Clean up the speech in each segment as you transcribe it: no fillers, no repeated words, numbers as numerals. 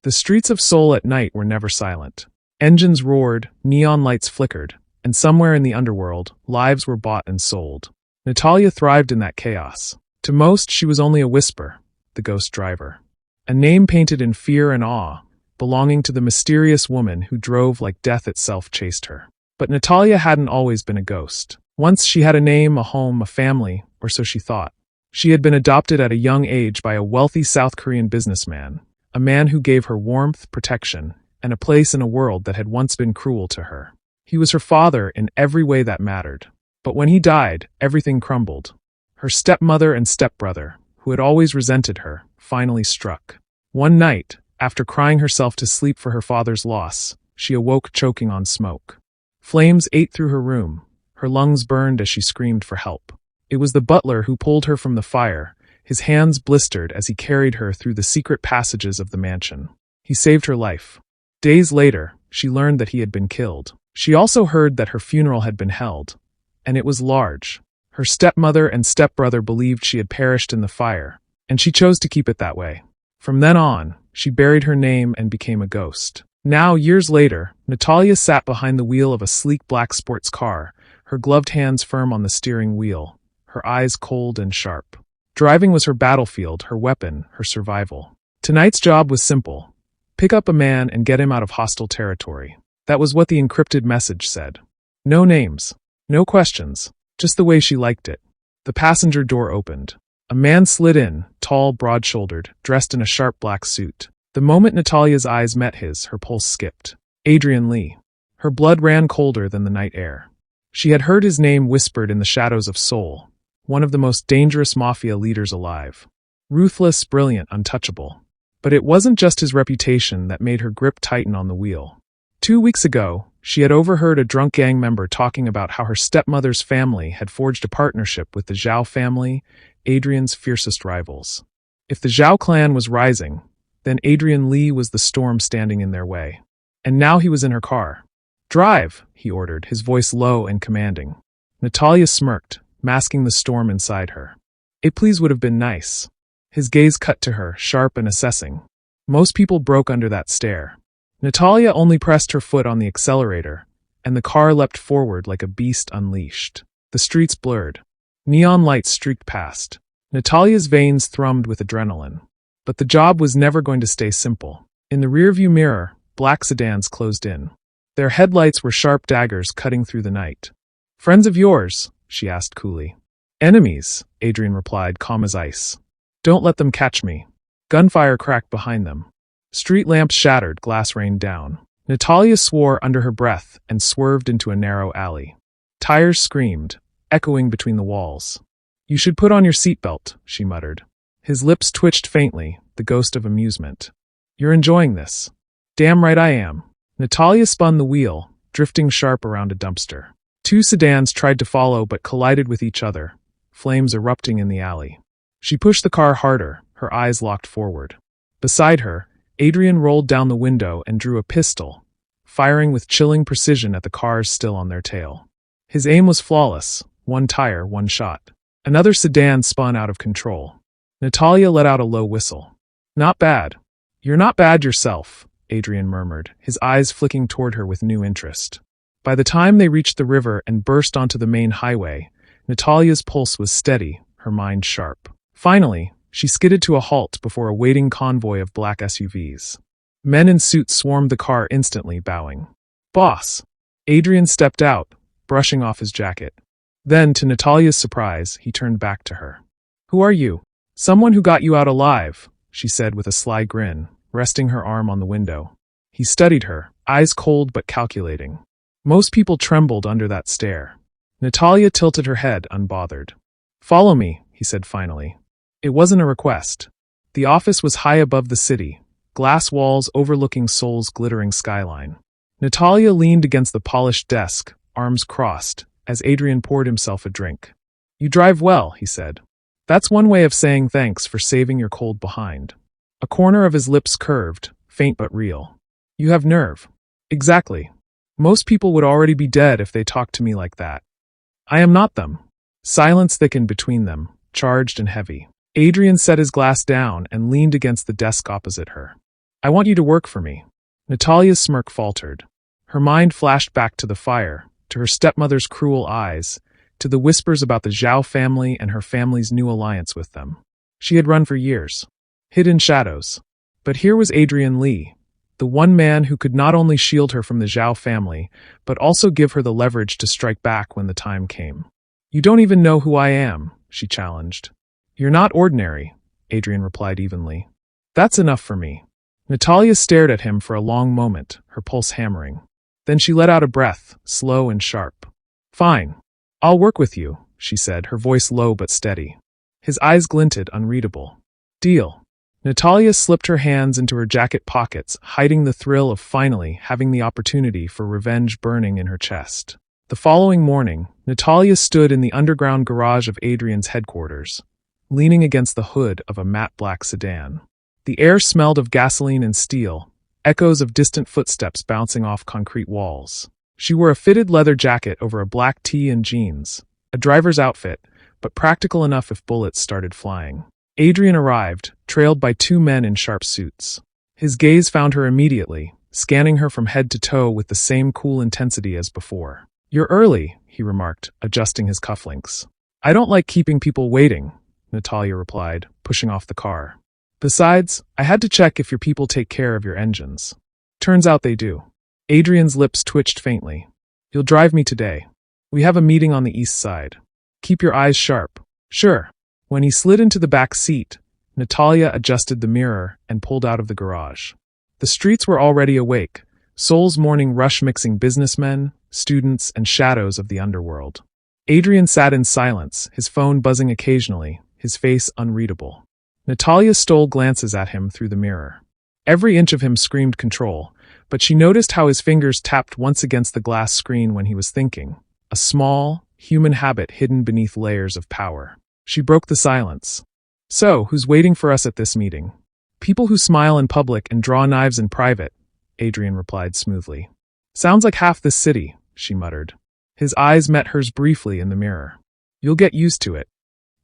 The streets of Seoul at night were never silent. Engines roared, neon lights flickered, and somewhere in the underworld, lives were bought and sold. Natalia thrived in that chaos. To most, she was only a whisper, the ghost driver. A name painted in fear and awe, belonging to the mysterious woman who drove like death itself chased her. But Natalia hadn't always been a ghost. Once she had a name, a home, a family, or so she thought. She had been adopted at a young age by a wealthy South Korean businessman, a man who gave her warmth, protection, and a place in a world that had once been cruel to her. He was her father in every way that mattered. But when he died, everything crumbled. Her stepmother and stepbrother, who had always resented her, finally struck. One night, after crying herself to sleep for her father's loss, she awoke choking on smoke. Flames ate through her room. Her lungs burned as she screamed for help. It was the butler who pulled her from the fire, his hands blistered as he carried her through the secret passages of the mansion. He saved her life. Days later, she learned that he had been killed. She also heard that her funeral had been held, and it was large. Her stepmother and stepbrother believed she had perished in the fire, and she chose to keep it that way. From then on, she buried her name and became a ghost. Now, years later, Natalia sat behind the wheel of a sleek black sports car, her gloved hands firm on the steering wheel, her eyes cold and sharp. Driving was her battlefield, her weapon, her survival. Tonight's job was simple. Pick up a man and get him out of hostile territory. That was what the encrypted message said. No names. No questions. Just the way she liked it. The passenger door opened. A man slid in, tall, broad-shouldered, dressed in a sharp black suit. The moment Natalia's eyes met his, her pulse skipped. Adrian Lee. Her blood ran colder than the night air. She had heard his name whispered in the shadows of Seoul, one of the most dangerous mafia leaders alive. Ruthless, brilliant, untouchable. But it wasn't just his reputation that made her grip tighten on the wheel. 2 weeks ago, she had overheard a drunk gang member talking about how her stepmother's family had forged a partnership with the Zhao family, Adrian's fiercest rivals. If the Zhao clan was rising, then Adrian Lee was the storm standing in their way. And now he was in her car. "Drive," he ordered, his voice low and commanding. Natalia smirked, masking the storm inside her. A please would have been nice. His gaze cut to her, sharp and assessing. Most people broke under that stare. Natalia only pressed her foot on the accelerator, and the car leapt forward like a beast unleashed. The streets blurred. Neon lights streaked past. Natalia's veins thrummed with adrenaline. But the job was never going to stay simple. In the rearview mirror, black sedans closed in. Their headlights were sharp daggers cutting through the night. "Friends of yours?" she asked coolly. "Enemies," Adrian replied, calm as ice. "Don't let them catch me." Gunfire cracked behind them. Street lamps shattered, glass rained down. Natalia swore under her breath and swerved into a narrow alley. Tires screamed, echoing between the walls. "You should put on your seatbelt," she muttered. His lips twitched faintly, the ghost of amusement. "You're enjoying this." "Damn right I am." Natalia spun the wheel, drifting sharp around a dumpster. 2 sedans tried to follow but collided with each other, flames erupting in the alley. She pushed the car harder, her eyes locked forward. Beside her, Adrian rolled down the window and drew a pistol, firing with chilling precision at the cars still on their tail. His aim was flawless, one tire, one shot. Another sedan spun out of control. Natalia let out a low whistle. "Not bad. You're not bad yourself," Adrian murmured, his eyes flicking toward her with new interest. By the time they reached the river and burst onto the main highway, Natalia's pulse was steady, her mind sharp. Finally, she skidded to a halt before a waiting convoy of black SUVs. Men in suits swarmed the car instantly, bowing. "Boss!" Adrian stepped out, brushing off his jacket. Then, to Natalia's surprise, he turned back to her. "Who are you?" "Someone who got you out alive," she said with a sly grin, resting her arm on the window. He studied her, eyes cold but calculating. Most people trembled under that stare. Natalia tilted her head, unbothered. "Follow me," he said finally. It wasn't a request. The office was high above the city, glass walls overlooking Seoul's glittering skyline. Natalia leaned against the polished desk, arms crossed, as Adrian poured himself a drink. "You drive well," he said. "That's one way of saying thanks for saving your cold behind." A corner of his lips curved, faint but real. "You have nerve." "Exactly. Most people would already be dead if they talked to me like that." "I am not them." Silence thickened between them, charged and heavy. Adrian set his glass down and leaned against the desk opposite her. I want you to work for me. Natalia's smirk faltered. Her mind flashed back to the fire, to her stepmother's cruel eyes, to the whispers about the Zhao family and her family's new alliance with them. She had run for years, hid in shadows. But here was Adrian Lee, the one man who could not only shield her from the Zhao family, but also give her the leverage to strike back when the time came. You don't even know who I am, she challenged. You're not ordinary, Adrian replied evenly. That's enough for me. Natalia stared at him for a long moment, her pulse hammering. Then she let out a breath, slow and sharp. Fine. I'll work with you, she said, her voice low but steady. His eyes glinted, unreadable. Deal. Natalia slipped her hands into her jacket pockets, hiding the thrill of finally having the opportunity for revenge burning in her chest. The following morning, Natalia stood in the underground garage of Adrian's headquarters, leaning against the hood of a matte black sedan. The air smelled of gasoline and steel, echoes of distant footsteps bouncing off concrete walls. She wore a fitted leather jacket over a black tee and jeans, a driver's outfit, but practical enough if bullets started flying. Adrian arrived, trailed by two men in sharp suits. His gaze found her immediately, scanning her from head to toe with the same cool intensity as before. You're early, he remarked, adjusting his cufflinks. I don't like keeping people waiting, Natalia replied, pushing off the car. Besides, I had to check if your people take care of your engines. Turns out they do. Adrian's lips twitched faintly. You'll drive me today. We have a meeting on the east side. Keep your eyes sharp. Sure. When he slid into the back seat, Natalia adjusted the mirror and pulled out of the garage. The streets were already awake, Seoul's morning rush mixing businessmen, students, and shadows of the underworld. Adrian sat in silence, his phone buzzing occasionally, his face unreadable. Natalia stole glances at him through the mirror. Every inch of him screamed control, but she noticed how his fingers tapped once against the glass screen when he was thinking, a small, human habit hidden beneath layers of power. She broke the silence. So, who's waiting for us at this meeting? People who smile in public and draw knives in private, Adrian replied smoothly. Sounds like half this city, she muttered. His eyes met hers briefly in the mirror. You'll get used to it.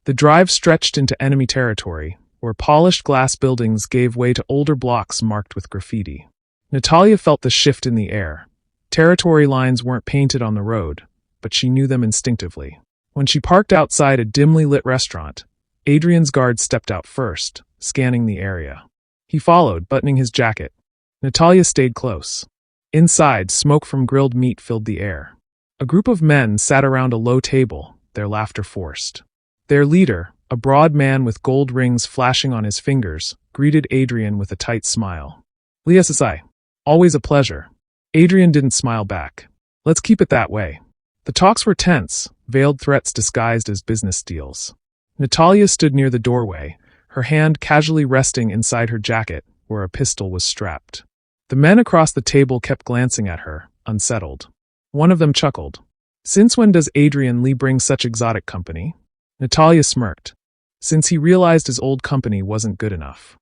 The drive stretched into enemy territory, where polished glass buildings gave way to older blocks marked with graffiti. Natalia felt the shift in the air. Territory lines weren't painted on the road, but she knew them instinctively. When she parked outside a dimly lit restaurant, Adrian's guard stepped out first, scanning the area. He followed, buttoning his jacket. Natalia stayed close. Inside, smoke from grilled meat filled the air. A group of men sat around a low table, their laughter forced. Their leader, a broad man with gold rings flashing on his fingers, greeted Adrian with a tight smile. "Liassi, always a pleasure." Adrian didn't smile back. "Let's keep it that way." The talks were tense, veiled threats disguised as business deals. Natalia stood near the doorway, her hand casually resting inside her jacket, where a pistol was strapped. The men across the table kept glancing at her, unsettled. One of them chuckled. "Since when does Adrian Lee bring such exotic company?" Natalia smirked. Since he realized his old company wasn't good enough.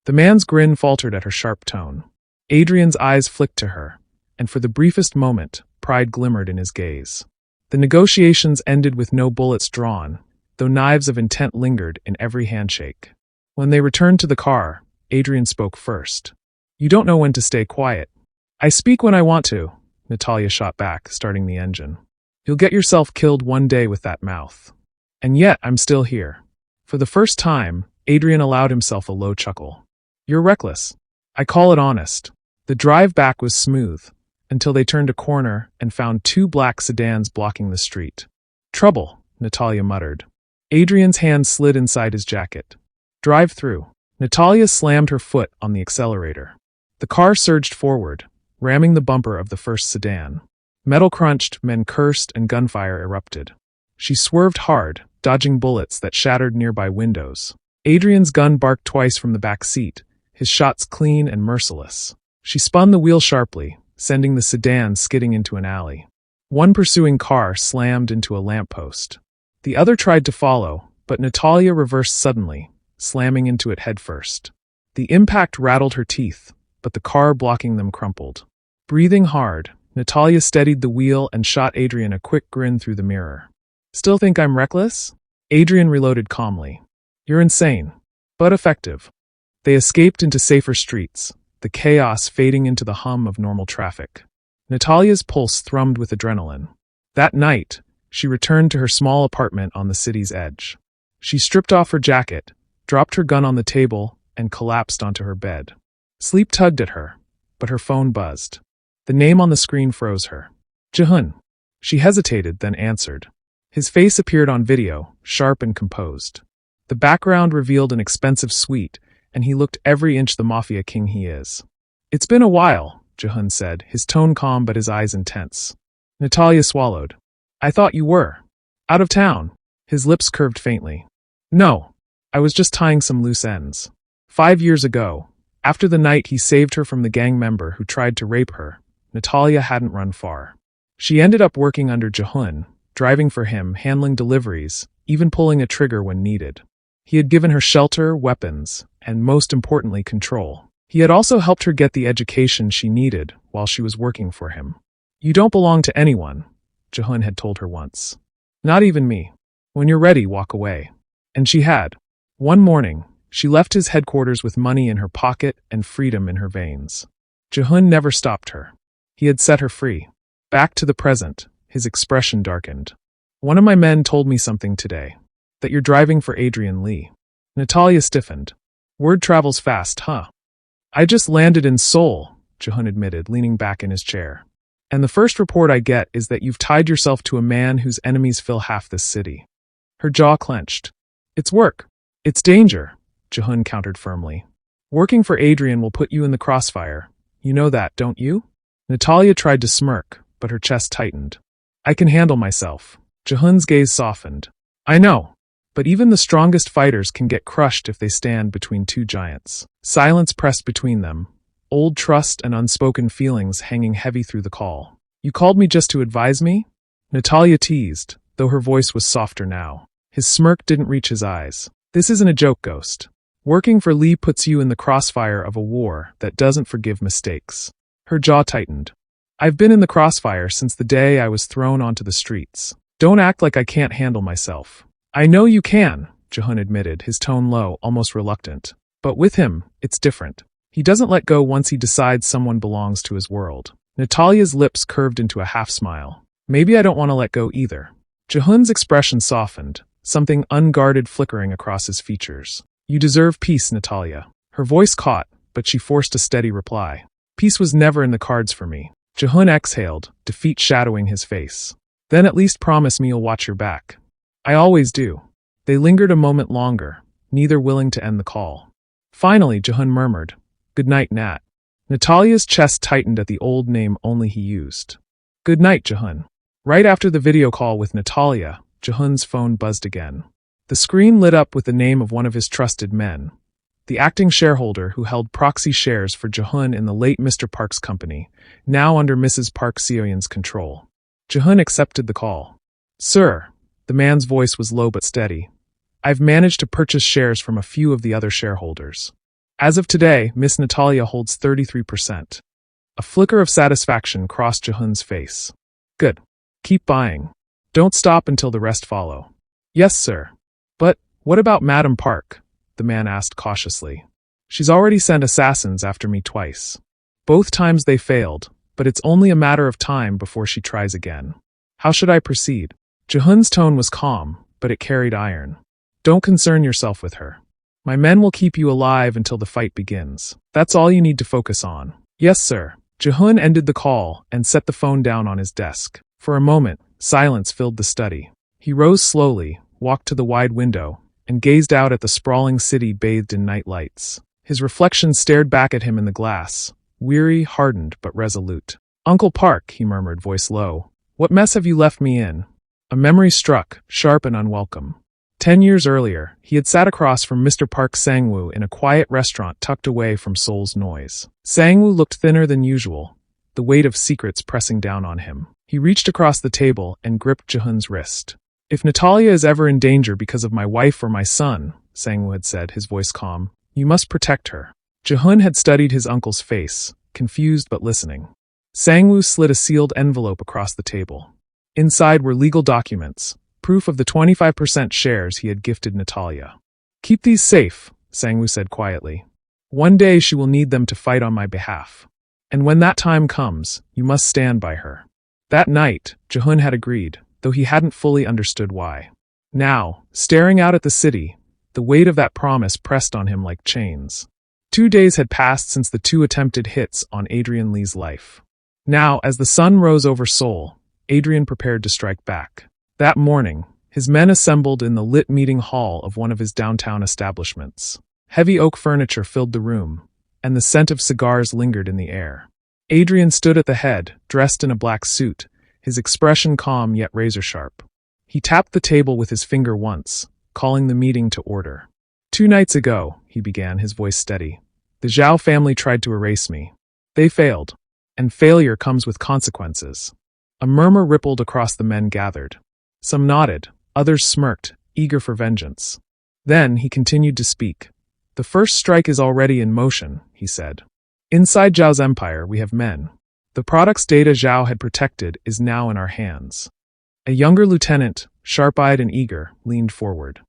The man's grin faltered at her sharp tone. Adrian's eyes flicked to her, and for the briefest moment, pride glimmered in his gaze. The negotiations ended with no bullets drawn, though knives of intent lingered in every handshake. When they returned to the car, Adrian spoke first. "You don't know when to stay quiet." "I speak when I want to," Natalia shot back, starting the engine. "You'll get yourself killed one day with that mouth. And yet, I'm still here." For the first time, Adrian allowed himself a low chuckle. "You're reckless. I call it honest." The drive back was smooth, until they turned a corner and found two black sedans blocking the street. "Trouble," Natalia muttered. Adrian's hand slid inside his jacket. "Drive through." Natalia slammed her foot on the accelerator. The car surged forward, ramming the bumper of the first sedan. Metal crunched, men cursed, and gunfire erupted. She swerved hard, dodging bullets that shattered nearby windows. Adrian's gun barked twice from the back seat, his shots clean and merciless. She spun the wheel sharply, sending the sedan skidding into an alley. One pursuing car slammed into a lamppost. The other tried to follow, but Natalia reversed suddenly, slamming into it headfirst. The impact rattled her teeth, but the car blocking them crumpled. Breathing hard, Natalia steadied the wheel and shot Adrian a quick grin through the mirror. "Still think I'm reckless?" Adrian reloaded calmly. "You're insane, but effective." They escaped into safer streets, the chaos fading into the hum of normal traffic. Natalia's pulse thrummed with adrenaline. That night, she returned to her small apartment on the city's edge. She stripped off her jacket, dropped her gun on the table, and collapsed onto her bed. Sleep tugged at her, but her phone buzzed. The name on the screen froze her. Jihoon. She hesitated, then answered. His face appeared on video, sharp and composed. The background revealed an expensive suite, and he looked every inch the mafia king he is. It's been a while, Jihoon said, his tone calm but his eyes intense. Natalia swallowed. I thought you were. Out of town. His lips curved faintly. No. I was just tying some loose ends. 5 years ago, after the night he saved her from the gang member who tried to rape her, Natalia hadn't run far. She ended up working under Jihoon, driving for him, handling deliveries, even pulling a trigger when needed. He had given her shelter, weapons, and most importantly, control. He had also helped her get the education she needed while she was working for him. You don't belong to anyone, Jihoon had told her once. Not even me. When you're ready, walk away. And she had. One morning, she left his headquarters with money in her pocket and freedom in her veins. Jihoon never stopped her. He had set her free. Back to the present, his expression darkened. One of my men told me something today. That you're driving for Adrian Lee. Natalia stiffened. Word travels fast, huh? I just landed in Seoul, Jihoon admitted, leaning back in his chair. And the first report I get is that you've tied yourself to a man whose enemies fill half this city. Her jaw clenched. It's work. It's danger, Jihoon countered firmly. Working for Adrian will put you in the crossfire. You know that, don't you? Natalia tried to smirk, but her chest tightened. I can handle myself. Jihoon's gaze softened. I know. But even the strongest fighters can get crushed if they stand between two giants. Silence pressed between them, old trust and unspoken feelings hanging heavy through the call. You called me just to advise me? Natalia teased, though her voice was softer now. His smirk didn't reach his eyes. This isn't a joke, Ghost. Working for Lee puts you in the crossfire of a war that doesn't forgive mistakes. Her jaw tightened. I've been in the crossfire since the day I was thrown onto the streets. Don't act like I can't handle myself. I know you can, Jihoon admitted, his tone low, almost reluctant. But with him, it's different. He doesn't let go once he decides someone belongs to his world. Natalia's lips curved into a half-smile. Maybe I don't want to let go either. Jihoon's expression softened, something unguarded flickering across his features. You deserve peace, Natalia. Her voice caught, but she forced a steady reply. Peace was never in the cards for me. Jihoon exhaled, defeat shadowing his face. Then at least promise me you'll watch your back. I always do. They lingered a moment longer, neither willing to end the call. Finally, Jihoon murmured, Good night, Nat. Natalia's chest tightened at the old name only he used. Good night, Jihoon. Right after the video call with Natalia, Jihoon's phone buzzed again. The screen lit up with the name of one of his trusted men, the acting shareholder who held proxy shares for Jihoon in the late Mr. Park's company, now under Mrs. Park Seoyeon's control. Jihoon accepted the call. Sir, the man's voice was low but steady. I've managed to purchase shares from a few of the other shareholders. As of today, Miss Natalia holds 33%. A flicker of satisfaction crossed Jihoon's face. Good. Keep buying. Don't stop until the rest follow. Yes, sir. But what about Madam Park? The man asked cautiously. She's already sent assassins after me twice. Both times they failed, but it's only a matter of time before she tries again. How should I proceed? Jihoon's tone was calm, but it carried iron. Don't concern yourself with her. My men will keep you alive until the fight begins. That's all you need to focus on. Yes, sir. Jihoon ended the call and set the phone down on his desk. For a moment, silence filled the study. He rose slowly, walked to the wide window, and gazed out at the sprawling city bathed in night lights. His reflection stared back at him in the glass, weary, hardened, but resolute. Uncle Park, he murmured, voice low. What mess have you left me in? A memory struck, sharp and unwelcome. 10 years earlier, he had sat across from Mr. Park Sang-woo in a quiet restaurant tucked away from Seoul's noise. Sang-woo looked thinner than usual, the weight of secrets pressing down on him. He reached across the table and gripped Jihoon's wrist. If Natalia is ever in danger because of my wife or my son, Sang-woo had said, his voice calm, you must protect her. Jihoon had studied his uncle's face, confused but listening. Sang-woo slid a sealed envelope across the table. Inside were legal documents, proof of the 25% shares he had gifted Natalia. Keep these safe, Sang-woo said quietly. One day she will need them to fight on my behalf. And when that time comes, you must stand by her. That night, Jihoon had agreed, though he hadn't fully understood why. Now, staring out at the city, the weight of that promise pressed on him like chains. 2 days had passed since the 2 attempted hits on Adrian Lee's life. Now, as the sun rose over Seoul, Adrian prepared to strike back. That morning, his men assembled in the lit meeting hall of one of his downtown establishments. Heavy oak furniture filled the room, and the scent of cigars lingered in the air. Adrian stood at the head, dressed in a black suit, his expression calm yet razor-sharp. He tapped the table with his finger once, calling the meeting to order. 2 nights ago, he began, his voice steady, the Zhao family tried to erase me. They failed, and failure comes with consequences. A murmur rippled across the men gathered. Some nodded, others smirked, eager for vengeance. Then he continued to speak. The first strike is already in motion, he said. Inside Zhao's empire, we have men. The product's data Zhao had protected is now in our hands. A younger lieutenant, sharp-eyed and eager, leaned forward.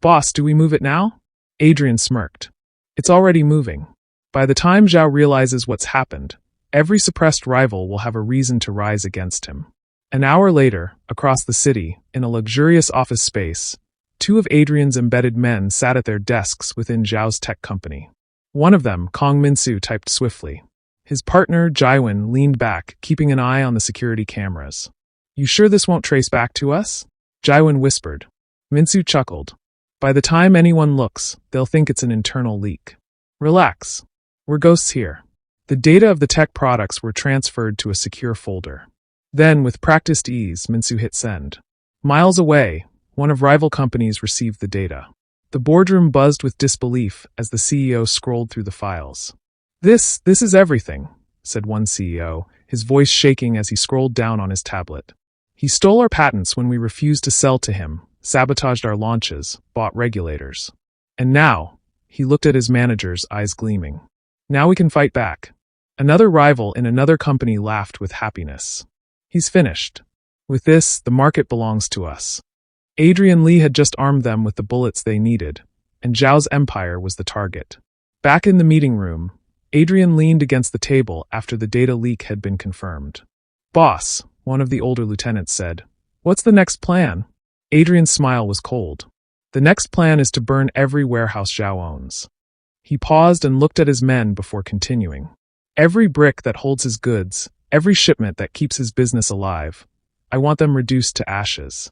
Boss, do we move it now? Adrian smirked. It's already moving. By the time Zhao realizes what's happened, every suppressed rival will have a reason to rise against him. An hour later, across the city, in a luxurious office space, 2 of Adrian's embedded men sat at their desks within Zhao's tech company. One of them, Kong Minsu, typed swiftly. His partner, Jihoon, leaned back, keeping an eye on the security cameras. You sure this won't trace back to us? Jihoon whispered. Minsu chuckled. By the time anyone looks, they'll think it's an internal leak. Relax. We're ghosts here. The data of the tech products were transferred to a secure folder. Then, with practiced ease, Minsu hit send. Miles away, one of rival companies received the data. The boardroom buzzed with disbelief as the CEO scrolled through the files. This is everything, said one CEO, his voice shaking as he scrolled down on his tablet. He stole our patents when we refused to sell to him, sabotaged our launches, bought regulators. And now, he looked at his managers, eyes gleaming. Now we can fight back. Another rival in another company laughed with happiness. He's finished. With this, the market belongs to us. Adrian Lee had just armed them with the bullets they needed, and Zhao's empire was the target. Back in the meeting room, Adrian leaned against the table after the data leak had been confirmed. Boss, one of the older lieutenants said, what's the next plan? Adrian's smile was cold. The next plan is to burn every warehouse Zhao owns. He paused and looked at his men before continuing. Every brick that holds his goods, every shipment that keeps his business alive, I want them reduced to ashes.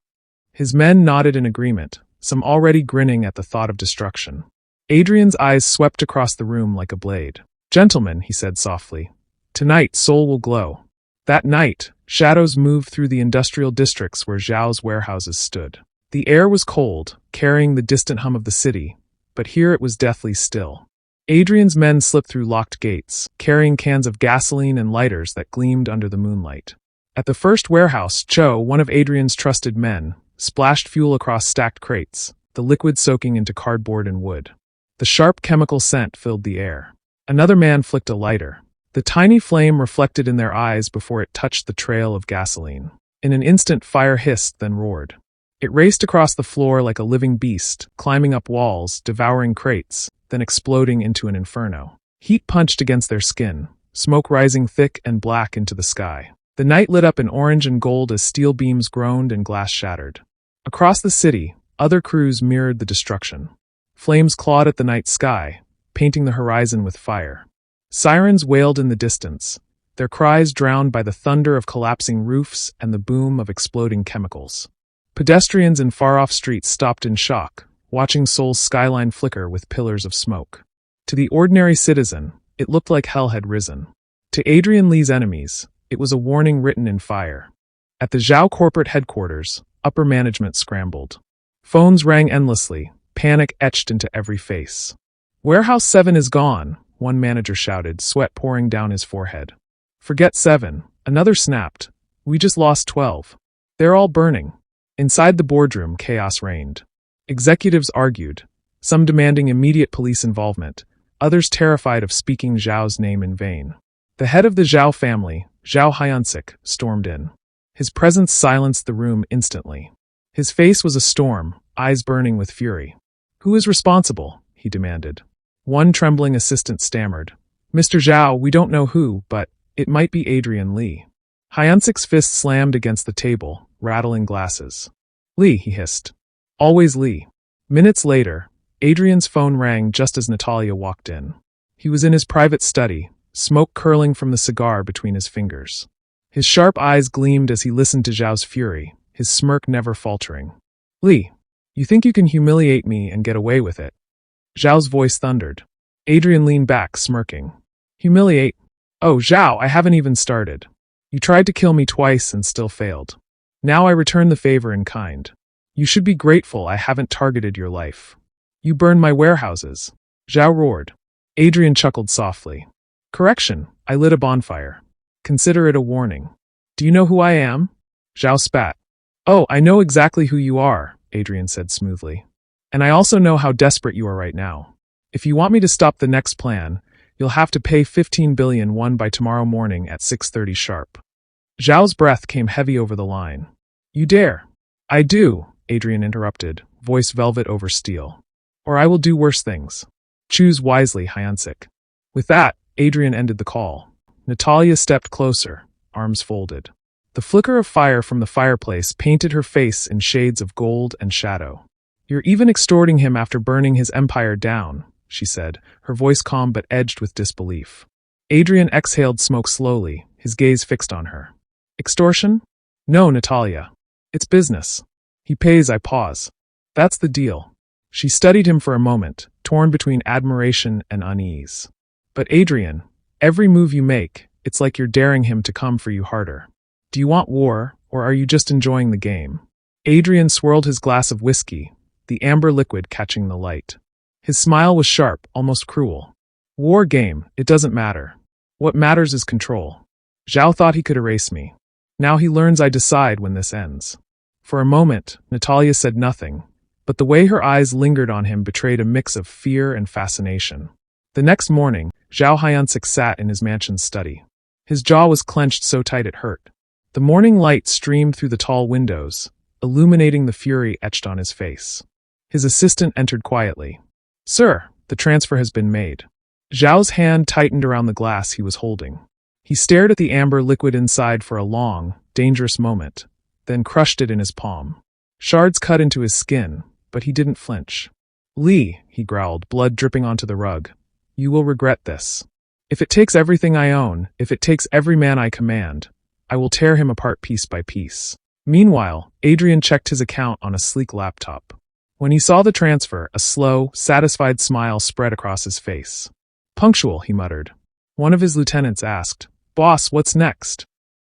His men nodded in agreement, some already grinning at the thought of destruction. Adrian's eyes swept across the room like a blade. Gentlemen, he said softly, tonight Seoul will glow. That night, shadows moved through the industrial districts where Zhao's warehouses stood. The air was cold, carrying the distant hum of the city, but here it was deathly still. Adrian's men slipped through locked gates, carrying cans of gasoline and lighters that gleamed under the moonlight. At the first warehouse, Cho, one of Adrian's trusted men, splashed fuel across stacked crates, the liquid soaking into cardboard and wood. The sharp chemical scent filled the air. Another man flicked a lighter. The tiny flame reflected in their eyes before it touched the trail of gasoline. In an instant, fire hissed, then roared. It raced across the floor like a living beast, climbing up walls, devouring crates, then exploding into an inferno. Heat punched against their skin, smoke rising thick and black into the sky. The night lit up in orange and gold as steel beams groaned and glass shattered. Across the city, other crews mirrored the destruction. Flames clawed at the night sky, painting the horizon with fire. Sirens wailed in the distance, their cries drowned by the thunder of collapsing roofs and the boom of exploding chemicals. Pedestrians in far-off streets stopped in shock, watching Seoul's skyline flicker with pillars of smoke. To the ordinary citizen, it looked like hell had risen. To Adrian Lee's enemies, it was a warning written in fire. At the Zhao corporate headquarters, upper management scrambled. Phones rang endlessly, panic etched into every face. Warehouse 7 is gone, one manager shouted, sweat pouring down his forehead. Forget 7, another snapped. We just lost 12. They're all burning. Inside the boardroom, chaos reigned. Executives argued, some demanding immediate police involvement, others terrified of speaking Zhao's name in vain. The head of the Zhao family, Zhao Hyunsik, stormed in. His presence silenced the room instantly. His face was a storm, eyes burning with fury. Who is responsible? He demanded. One trembling assistant stammered. Mr. Zhao, we don't know who, but it might be Adrian Lee. Hyunsik's fist slammed against the table, rattling glasses. Lee, he hissed. Always Lee. Minutes later, Adrian's phone rang just as Natalia walked in. He was in his private study, smoke curling from the cigar between his fingers. His sharp eyes gleamed as he listened to Zhao's fury, his smirk never faltering. Lee, you think you can humiliate me and get away with it? Zhao's voice thundered. Adrian leaned back, smirking. Humiliate? Oh, Zhao, I haven't even started. You tried to kill me twice and still failed. Now I return the favor in kind. You should be grateful I haven't targeted your life. You burned my warehouses. Zhao roared. Adrian chuckled softly. Correction, I lit a bonfire. Consider it a warning. Do you know who I am? Zhao spat. Oh, I know exactly who you are, Adrian said smoothly. And I also know how desperate you are right now. If you want me to stop the next plan, you'll have to pay 15 billion won by tomorrow morning at 6:30 sharp. Zhao's breath came heavy over the line. You dare. I do, Adrian interrupted, voice velvet over steel. Or I will do worse things. Choose wisely, Hyunsik. With that, Adrian ended the call. Natalia stepped closer, arms folded. The flicker of fire from the fireplace painted her face in shades of gold and shadow. You're even extorting him after burning his empire down, she said, her voice calm but edged with disbelief. Adrian exhaled smoke slowly, his gaze fixed on her. Extortion? No, Natalia. It's business. He pays, I pause. That's the deal. She studied him for a moment, torn between admiration and unease. But Adrian, every move you make, it's like you're daring him to come for you harder. Do you want war, or are you just enjoying the game? Adrian swirled his glass of whiskey, the amber liquid catching the light. His smile was sharp, almost cruel. War game, it doesn't matter. What matters is control. Zhao thought he could erase me. Now he learns I decide when this ends. For a moment, Natalia said nothing, but the way her eyes lingered on him betrayed a mix of fear and fascination. The next morning, Zhao Hyunsik sat in his mansion's study. His jaw was clenched so tight it hurt. The morning light streamed through the tall windows, illuminating the fury etched on his face. His assistant entered quietly. Sir, the transfer has been made. Zhao's hand tightened around the glass he was holding. He stared at the amber liquid inside for a long, dangerous moment, then crushed it in his palm. Shards cut into his skin, but he didn't flinch. Lee, he growled, blood dripping onto the rug. You will regret this. If it takes everything I own, if it takes every man I command, I will tear him apart piece by piece. Meanwhile, Adrian checked his account on a sleek laptop. When he saw the transfer, a slow, satisfied smile spread across his face. Punctual, he muttered. One of his lieutenants asked, Boss, what's next?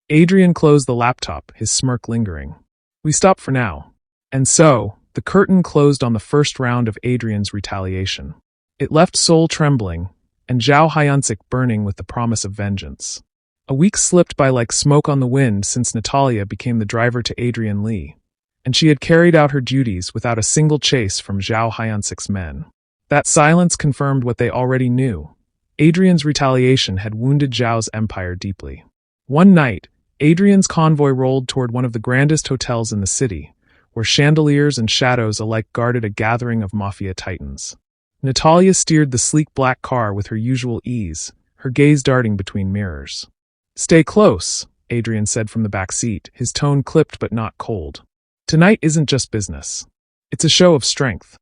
Adrian closed the laptop, his smirk lingering. We stop for now. And so, the curtain closed on the first round of Adrian's retaliation. It left Seoul trembling, and Zhao Hyunsik burning with the promise of vengeance. A week slipped by like smoke on the wind since Natalia became the driver to Adrian Lee, and she had carried out her duties without a single chase from Zhao Hyunsik's men. That silence confirmed what they already knew. Adrian's retaliation had wounded Zhao's empire deeply. One night, Adrian's convoy rolled toward one of the grandest hotels in the city, where chandeliers and shadows alike guarded a gathering of mafia titans. Natalia steered the sleek black car with her usual ease, her gaze darting between mirrors. Stay close, Adrian said from the back seat, his tone clipped but not cold. Tonight isn't just business. It's a show of strength.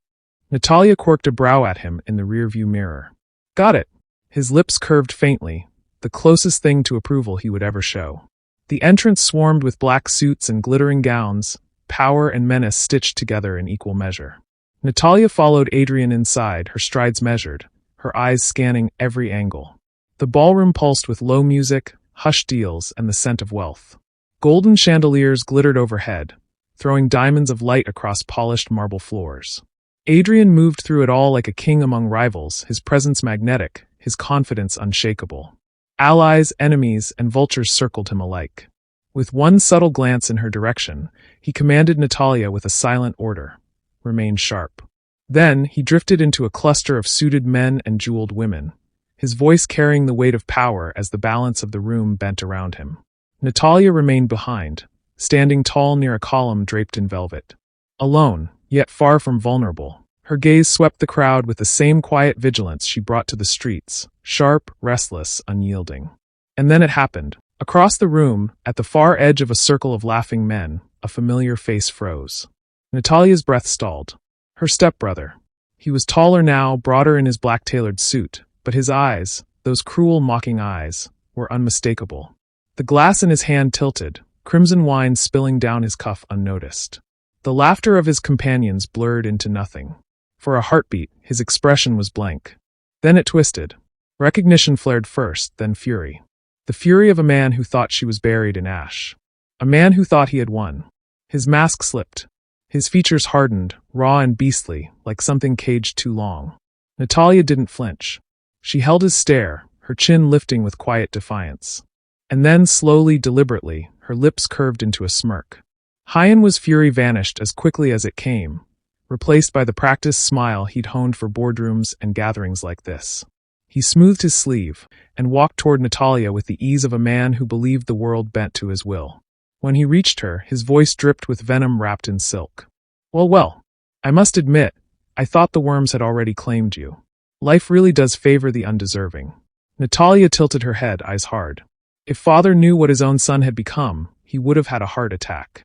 Natalia quirked a brow at him in the rearview mirror. Got it. His lips curved faintly, the closest thing to approval he would ever show. The entrance swarmed with black suits and glittering gowns, power and menace stitched together in equal measure. Natalia followed Adrian inside, her strides measured, her eyes scanning every angle. The ballroom pulsed with low music, hushed deals, and the scent of wealth. Golden chandeliers glittered overhead, throwing diamonds of light across polished marble floors. Adrian moved through it all like a king among rivals, his presence magnetic, his confidence unshakable. Allies, enemies, and vultures circled him alike. With one subtle glance in her direction, he commanded Natalia with a silent order. Remain sharp. Then, he drifted into a cluster of suited men and jeweled women, his voice carrying the weight of power as the balance of the room bent around him. Natalia remained behind, standing tall near a column draped in velvet. Alone, yet far from vulnerable, Her gaze swept the crowd with the same quiet vigilance she brought to the streets, sharp, restless, unyielding. And then it happened. Across the room, at the far edge of a circle of laughing men, a familiar face froze. Natalia's breath stalled. Her stepbrother. He was taller now, broader in his black-tailored suit, but his eyes, those cruel, mocking eyes, were unmistakable. The glass in his hand tilted, crimson wine spilling down his cuff unnoticed. The laughter of his companions blurred into nothing. For a heartbeat, his expression was blank. Then it twisted. Recognition flared first, then fury. The fury of a man who thought she was buried in ash. A man who thought he had won. His mask slipped. His features hardened, raw and beastly, like something caged too long. Natalia didn't flinch. She held his stare, her chin lifting with quiet defiance. And then, slowly, deliberately, her lips curved into a smirk. Hyunsik's fury vanished as quickly as it came, replaced by the practiced smile he'd honed for boardrooms and gatherings like this. He smoothed his sleeve and walked toward Natalia with the ease of a man who believed the world bent to his will. When he reached her, his voice dripped with venom wrapped in silk. Well, I must admit, I thought the worms had already claimed you. Life really does favor the undeserving. Natalia tilted her head, eyes hard. If father knew what his own son had become, he would have had a heart attack.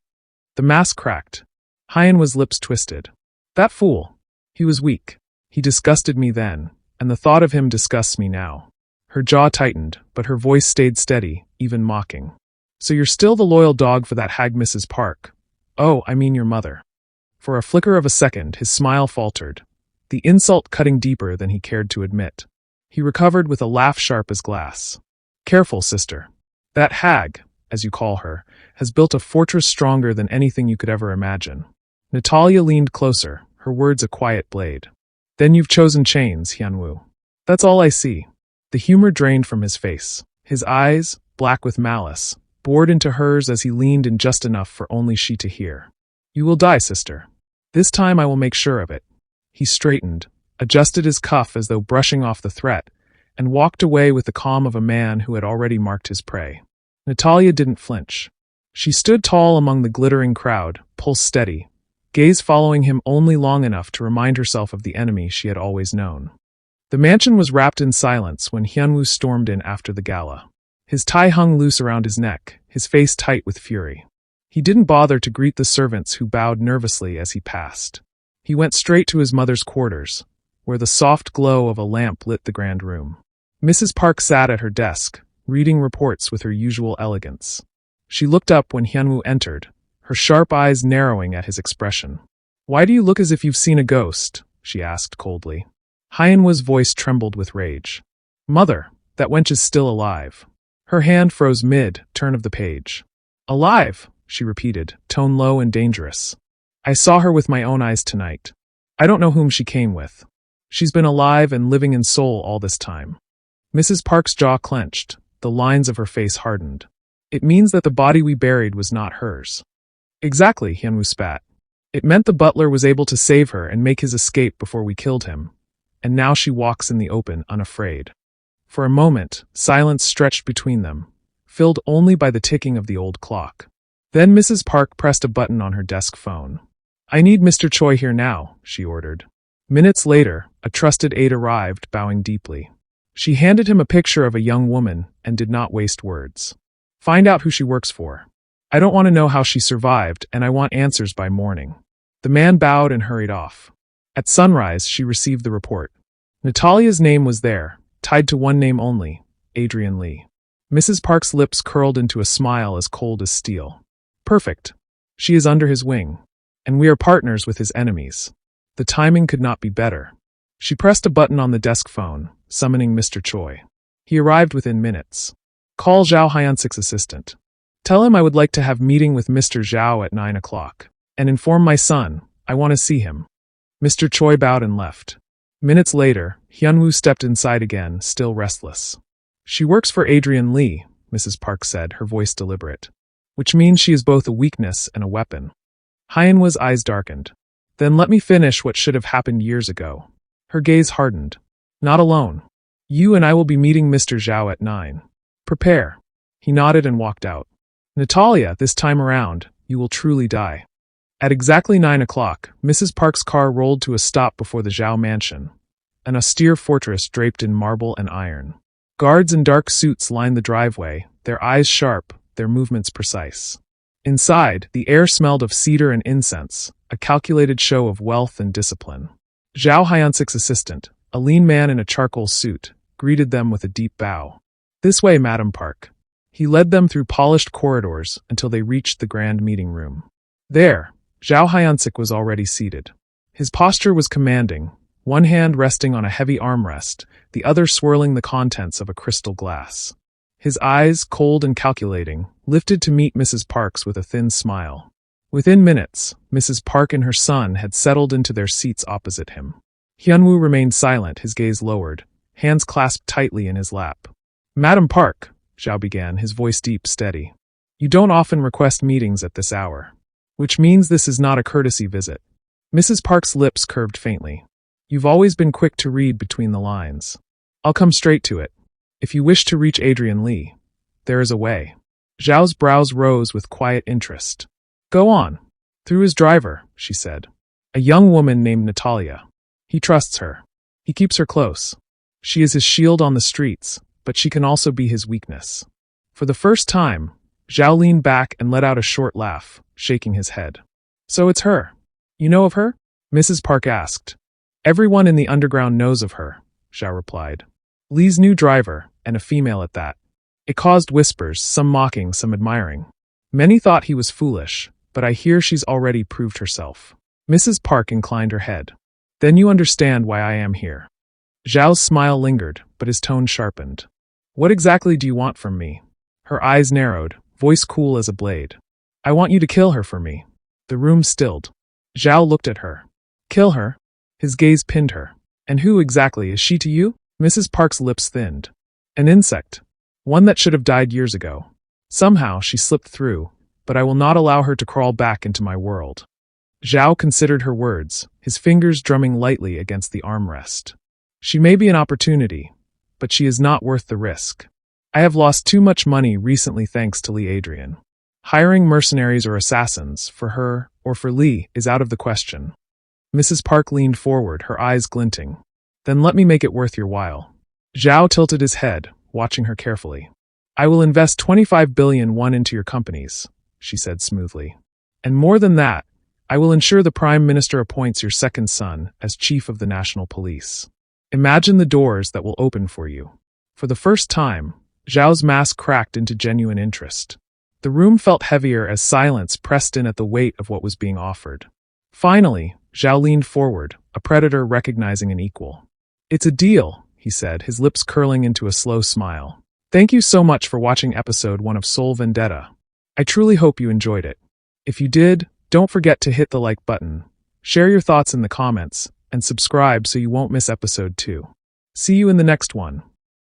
The mask cracked. Hyunsik's lips twisted. That fool. He was weak. He disgusted me then, and the thought of him disgusts me now. Her jaw tightened, but her voice stayed steady, even mocking. So you're still the loyal dog for that hag Mrs. Park. Oh, I mean your mother. For a flicker of a second, his smile faltered, the insult cutting deeper than he cared to admit. He recovered with a laugh sharp as glass. Careful, sister. That hag, as you call her, has built a fortress stronger than anything you could ever imagine. Natalia leaned closer, her words a quiet blade. Then you've chosen chains, Hyunwoo. That's all I see. The humor drained from his face. His eyes, black with malice, bored into hers as he leaned in just enough for only she to hear. You will die, sister. This time I will make sure of it. He straightened, adjusted his cuff as though brushing off the threat, and walked away with the calm of a man who had already marked his prey. Natalia didn't flinch. She stood tall among the glittering crowd, pulse steady, gaze following him only long enough to remind herself of the enemy she had always known. The mansion was wrapped in silence when Hyunwoo stormed in after the gala. His tie hung loose around his neck, his face tight with fury. He didn't bother to greet the servants who bowed nervously as he passed. He went straight to his mother's quarters, where the soft glow of a lamp lit the grand room. Mrs. Park sat at her desk, reading reports with her usual elegance. She looked up when Hyunwoo entered, her sharp eyes narrowing at his expression. Why do you look as if you've seen a ghost? She asked coldly. Hyunwoo's voice trembled with rage. Mother, that wench is still alive. Her hand froze mid-turn of the page. Alive, she repeated, tone low and dangerous. I saw her with my own eyes tonight. I don't know whom she came with. She's been alive and living in Seoul all this time. Mrs. Park's jaw clenched, the lines of her face hardened. It means that the body we buried was not hers. Exactly, Hyunwoo spat. It meant the butler was able to save her and make his escape before we killed him. And now she walks in the open, unafraid. For a moment, silence stretched between them, filled only by the ticking of the old clock. Then Mrs. Park pressed a button on her desk phone. I need Mr. Choi here now, she ordered. Minutes later, a trusted aide arrived, bowing deeply. She handed him a picture of a young woman and did not waste words. Find out who she works for. I don't want to know how she survived, and I want answers by morning. The man bowed and hurried off. At sunrise, she received the report. Natalia's name was there, tied to one name only, Adrian Lee. Mrs. Park's lips curled into a smile as cold as steel. Perfect. She is under his wing. And we are partners with his enemies. The timing could not be better. She pressed a button on the desk phone, summoning Mr. Choi. He arrived within minutes. Call Zhao Hyunsik's assistant. Tell him I would like to have meeting with Mr. Zhao at 9 o'clock. And inform my son, I want to see him. Mr. Choi bowed and left. Minutes later, Hyunwoo stepped inside again, still restless. She works for Adrian Lee, Mrs. Park said, her voice deliberate. Which means she is both a weakness and a weapon. Hyunwoo's eyes darkened. Then let me finish what should have happened years ago. Her gaze hardened. Not alone. You and I will be meeting Mr. Zhao at 9. Prepare. He nodded and walked out. Natalia, this time around, you will truly die. At exactly 9 o'clock, Mrs. Park's car rolled to a stop before the Zhao mansion, an austere fortress draped in marble and iron. Guards in dark suits lined the driveway, their eyes sharp, their movements precise. Inside, the air smelled of cedar and incense, a calculated show of wealth and discipline. Zhao Hyunsik's assistant, a lean man in a charcoal suit, greeted them with a deep bow. "This way, Madam Park." He led them through polished corridors until they reached the grand meeting room. There, Zhao Hyunsik was already seated. His posture was commanding, one hand resting on a heavy armrest, the other swirling the contents of a crystal glass. His eyes, cold and calculating, lifted to meet Mrs. Park's with a thin smile. Within minutes, Mrs. Park and her son had settled into their seats opposite him. Hyunwoo remained silent, his gaze lowered, hands clasped tightly in his lap. "Madam Park," Zhao began, his voice deep, steady. "You don't often request meetings at this hour. Which means this is not a courtesy visit." Mrs. Park's lips curved faintly. "You've always been quick to read between the lines. I'll come straight to it. If you wish to reach Adrian Lee, there is a way." Zhao's brows rose with quiet interest. "Go on." "Through his driver," she said. "A young woman named Natalia. He trusts her. He keeps her close. She is his shield on the streets, but she can also be his weakness." For the first time, Zhao leaned back and let out a short laugh, shaking his head. "So it's her. You know of her?" Mrs. Park asked. "Everyone in the underground knows of her," Zhao replied. "Lee's new driver, and a female at that." It caused whispers, some mocking, some admiring. Many thought he was foolish, but I hear she's already proved herself. Mrs. Park inclined her head. "Then you understand why I am here." Zhao's smile lingered, but his tone sharpened. "What exactly do you want from me?" Her eyes narrowed, voice cool as a blade. "I want you to kill her for me." The room stilled. Zhao looked at her. "Kill her?" His gaze pinned her. "And who exactly is she to you?" Mrs. Park's lips thinned. "An insect. One that should have died years ago. Somehow she slipped through, but I will not allow her to crawl back into my world." Zhao considered her words, his fingers drumming lightly against the armrest. "She may be an opportunity, but she is not worth the risk. I have lost too much money recently thanks to Lee Adrian. Hiring mercenaries or assassins, for her, or for Lee, is out of the question." Mrs. Park leaned forward, her eyes glinting. "Then let me make it worth your while." Zhao tilted his head, watching her carefully. "I will invest 25 billion won into your companies," she said smoothly. "And more than that, I will ensure the Prime Minister appoints your second son as Chief of the National Police. Imagine the doors that will open for you." For the first time, Zhao's mask cracked into genuine interest. The room felt heavier as silence pressed in at the weight of what was being offered. Finally, Zhao leaned forward, a predator recognizing an equal. "It's a deal," he said, his lips curling into a slow smile. "Thank you so much for watching episode 1 of Seoul Vendetta. I truly hope you enjoyed it. If you did, don't forget to hit the like button, share your thoughts in the comments, and subscribe so you won't miss episode 2. See you in the next one.